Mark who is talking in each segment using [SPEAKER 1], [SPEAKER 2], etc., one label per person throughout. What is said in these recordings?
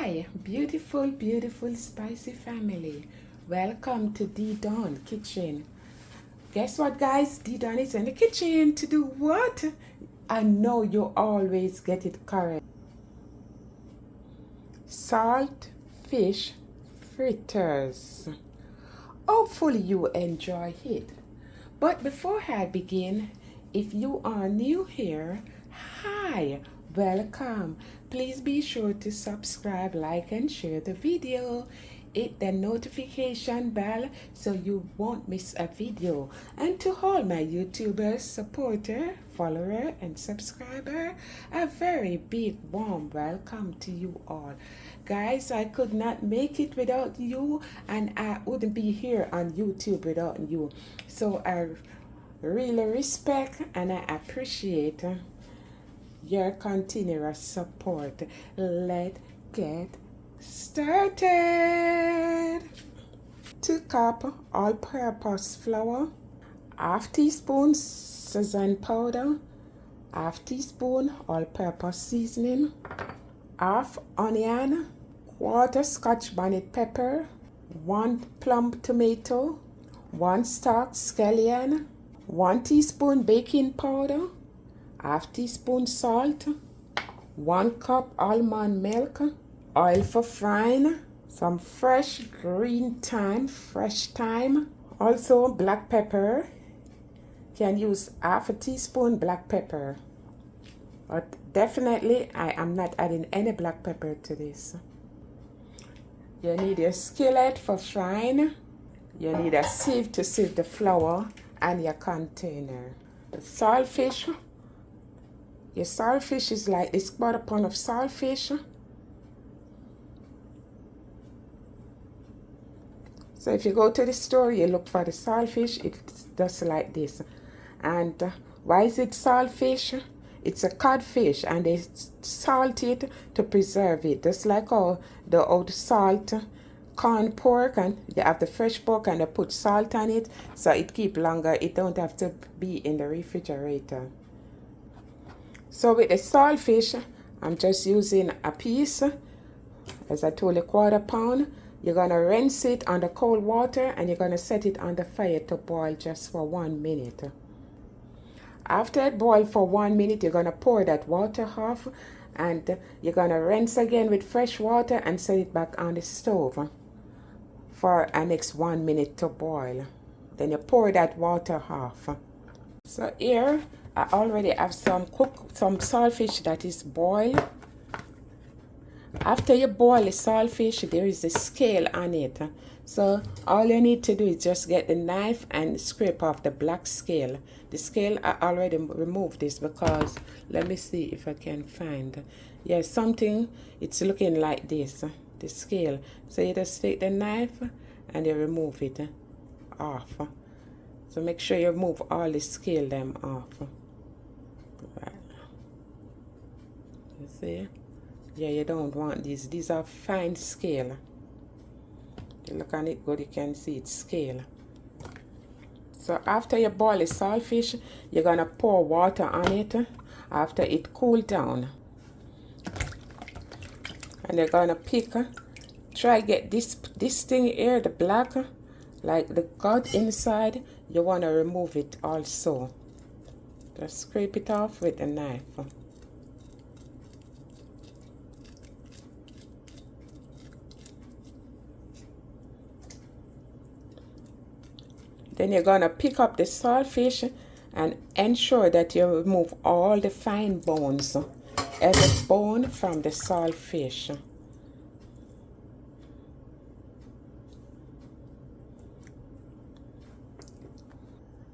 [SPEAKER 1] Hi, beautiful, beautiful, spicy family. Welcome to D Dawn Kitchen. Guess what, guys? D Dawn is in the kitchen to do what? I know you always get it correct. Saltfish fritters. Hopefully you enjoy it. But before I begin, if you are new here, hi, welcome. Please be sure to subscribe, like, and share the video. Hit the notification bell so you won't miss a video. And to all my YouTubers, supporter, follower, and subscriber, a very big warm welcome to you all. Guys, I could not make it without you, and I wouldn't be here on YouTube without you. So I really respect and I appreciate your continuous support. Let's get started. 2 cup all-purpose flour, half teaspoon sesame powder, half teaspoon all-purpose seasoning, half onion, quarter Scotch bonnet pepper, 1 plum tomato, 1 stalk scallion, 1 teaspoon baking powder, half teaspoon salt, 1 cup almond milk, oil for frying, some fresh green thyme, fresh thyme, also black pepper. Can use half a teaspoon black pepper, but definitely I am not adding any black pepper to this. You need a skillet for frying. You need a sieve to sieve the flour and your container. The saltfish. Your saltfish is like this quarter pound of saltfish. So if you go to the store, you look for the saltfish, it's just like this. And why is it saltfish? It's a codfish and they salt it to preserve it. Just like how the old salt corn pork, and they have the fresh pork and they put salt on it so it keep longer. It don't have to be in the refrigerator. So with the saltfish, I'm just using a piece. As I told you, quarter pound. You're gonna rinse it under cold water and you're gonna set it on the fire to boil just for 1 minute. After it boils for 1 minute, you're gonna pour that water off and you're gonna rinse again with fresh water and set it back on the stove for a next 1 minute to boil. Then you pour that water off. So here I already have some saltfish that is boiled. After you boil the saltfish, there is a scale on it. So all you need to do is just get the knife and scrape off the black scale. The scale, I already removed this because, let me see if I can find. Yes, something, it's looking like this, the scale. So you just take the knife and you remove it off. So make sure you remove all the scale them off. Right. You see? Yeah, you don't want these. These are fine scale. You look on it good, you can see it's scale. So after you boil the saltfish, you're gonna pour water on it after it cool down. And you're gonna pick, try get this thing here, the black, like the gut inside, you wanna remove it also. Just scrape it off with a knife. Then you're gonna pick up the saltfish and ensure that you remove all the fine bones, every bone from the saltfish.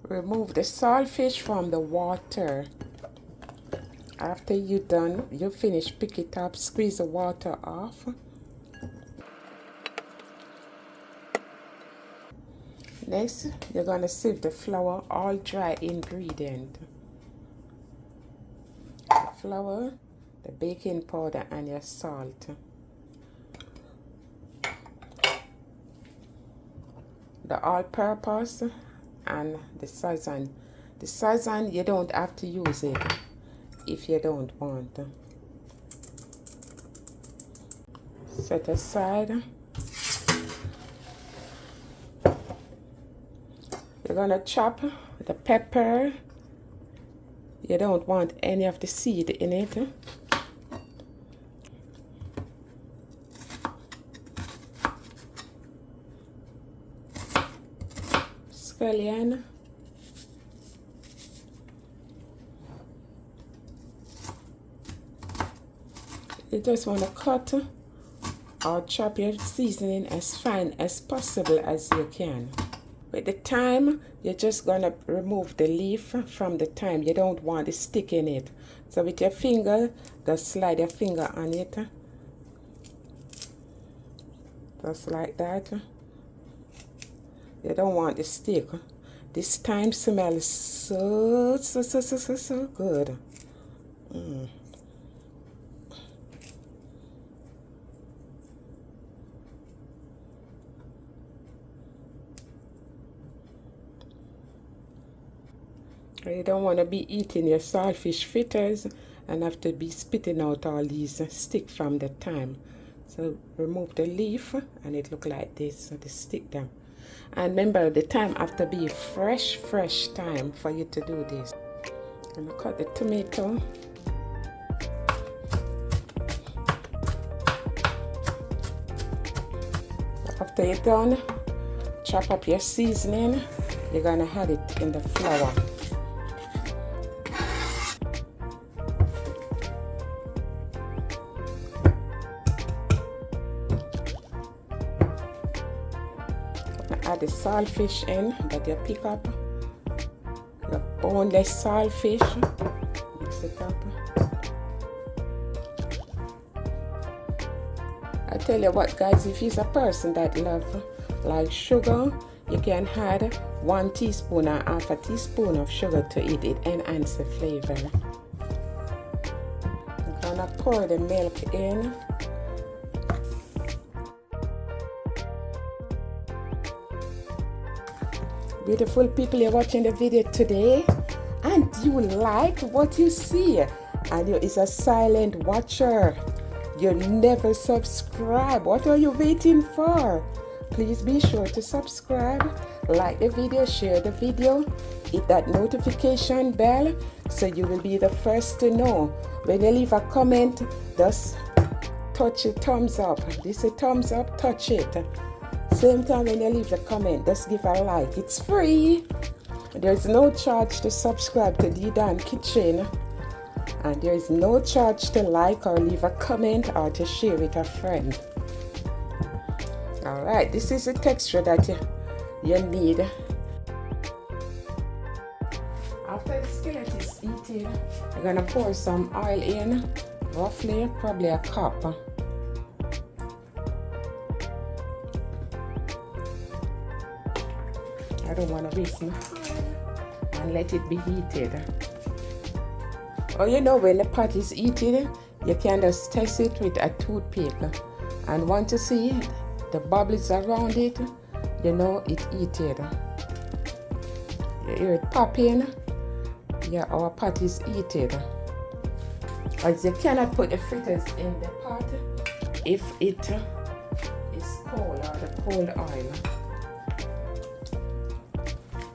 [SPEAKER 1] Remove the saltfish from the water. After you're done, you finish, pick it up, squeeze the water off. Next, you're gonna sieve the flour, all dry ingredient. The flour, the baking powder, and your salt. The all-purpose and the sesame. The sesame, you don't have to use it if you don't want. Set aside. You're gonna chop the pepper. You don't want any of the seed in it. Scallion. You just want to cut or chop your seasoning as fine as possible as you can. With the thyme, you're just going to remove the leaf from the thyme. You don't want the stick in it. So with your finger, just slide your finger on it. Just like that. You don't want the stick. This thyme smells so good. You don't want to be eating your saltfish fritters and have to be spitting out all these sticks from the thyme. So remove the leaf and it look like this, so the stick them. And remember, the thyme have to be fresh thyme for you to do this. I'm gonna cut the tomato. After you're done, chop up your seasoning. You're gonna add it in the flour. Add the saltfish in that you pick up. The boneless saltfish. Mix it up. I tell you what, guys, if you're a person that love like sugar, you can add 1 teaspoon or half a teaspoon of sugar to it. It enhances the flavor. I'm gonna pour the milk in. Beautiful people, you're watching the video today and you like what you see, and you is a silent watcher. You never subscribe. What are you waiting for? Please be sure to subscribe, like the video, share the video, hit that notification bell so you will be the first to know. When you leave a comment, just touch the thumbs up. This is a thumbs up, touch it. Same time when you leave the comment, just give a like. It's free. There's no charge to subscribe to D Dan Kitchen, and there is no charge to like or leave a comment or to share with a friend. Alright, this is the texture that you need. After the skillet is heated, you're gonna pour some oil in, roughly probably a cup. I don't want to waste my time, and let it be heated. Oh, you know, when the pot is heated, you can just test it with a toothpick, and once you see the bubbles around it, you know it heated. You hear it popping. Yeah, our pot is heated. As you cannot put the fritters in the pot if it is cold, or the cold oil.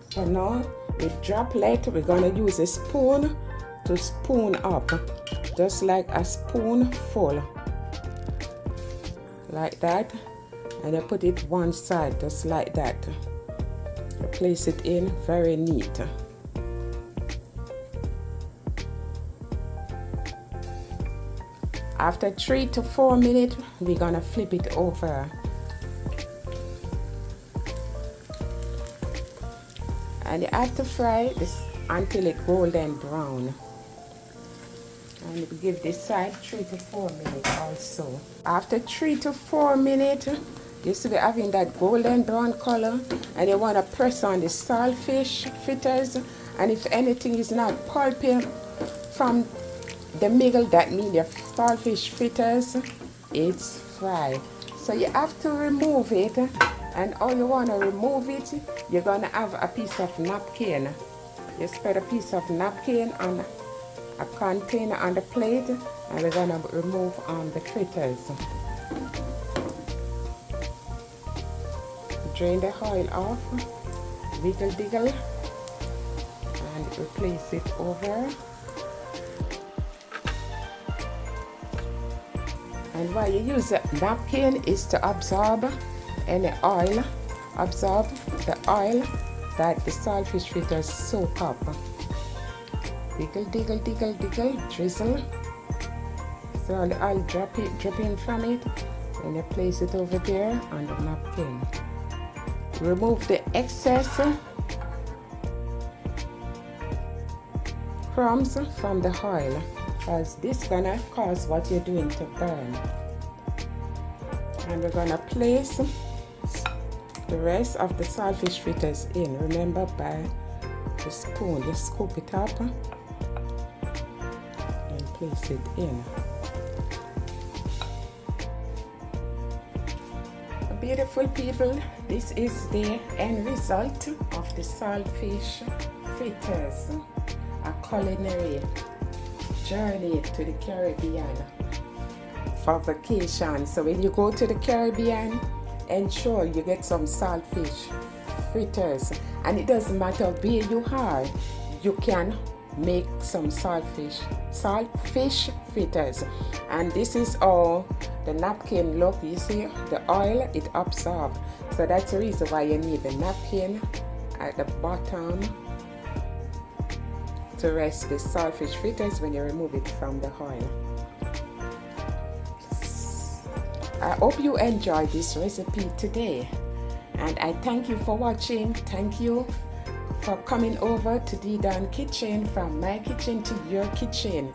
[SPEAKER 1] So now with droplet, we're gonna use a spoon to spoon up, just like a spoonful, like that, and you put it one side, just like that. You place it in very neat. After 3 to 4 minutes, we're gonna flip it over. And you have to fry this until it's golden brown. And we give this side 3 to 4 minutes also. After 3 to 4 minutes, you see we're having that golden brown color, and you want to press on the saltfish fritters. And if anything is not pulpy from the middle, that means your saltfish fritters is fried. So you have to remove it. And all you want to remove it, you're going to have a piece of napkin. You spread a piece of napkin on a container on the plate, and we're going to remove the fritters. Drain the oil off, wiggle diggle, and replace it over. And why you use a napkin is to absorb any oil, absorb the oil that the saltfish fritters soak up. Wiggle, diggle, diggle, diggle, drizzle. So all the oil drop in from it, and you place it over there on the napkin. Remove the excess crumbs from the oil, because this gonna cause what you're doing to burn. And we're gonna place the rest of the saltfish fritters in. Remember, by the spoon, you scoop it up and place it in. Beautiful people, this is the end result of the saltfish fritters, a culinary journey to the Caribbean for vacation. So when you go to the Caribbean, ensure you get some saltfish fritters, and it doesn't matter where you are, you can make some saltfish fritters. And this is all the napkin look. You see the oil, it absorbs, so that's the reason why you need the napkin at the bottom to rest the saltfish fritters when you remove it from the oil. I hope you enjoyed this recipe today, and I thank you for watching. Thank you for coming over to D Don Kitchen, from my kitchen to your kitchen.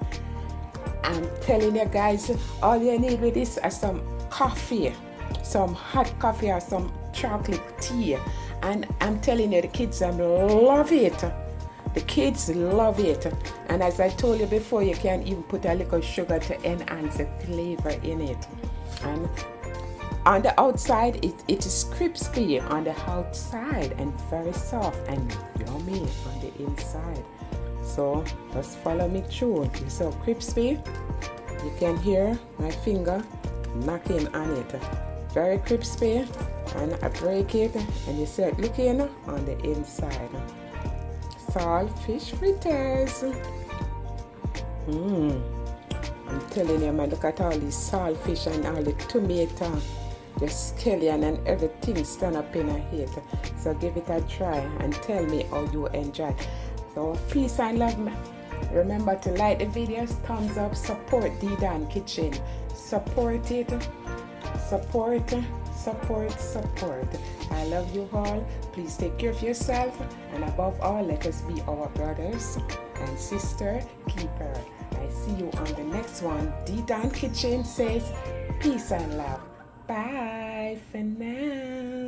[SPEAKER 1] I'm telling you guys, all you need with this is some coffee, some hot coffee or some chocolate tea, and I'm telling you, the kids love it. The kids love it. And as I told you before, you can even put a little sugar to enhance the flavor in it. And on the outside, it is crispy on the outside and very soft and yummy on the inside. So just follow me through. It's so crispy. You can hear my finger knocking on it. Very crispy. And I break it and you see it looking on the inside. Saltfish fritters. I'm telling you, man, look at all these saltfish and all the tomato, the scallion and everything stand up in a head. So give it a try and tell me how you enjoy. So peace and love. Remember to like the videos, thumbs up, support D Don Kitchen. Support it. Support. I love you all. Please take care of yourself, and above all, let us be our brothers and sister keeper. I see you on the next one. D Don Kitchen says peace and love. Bye for now.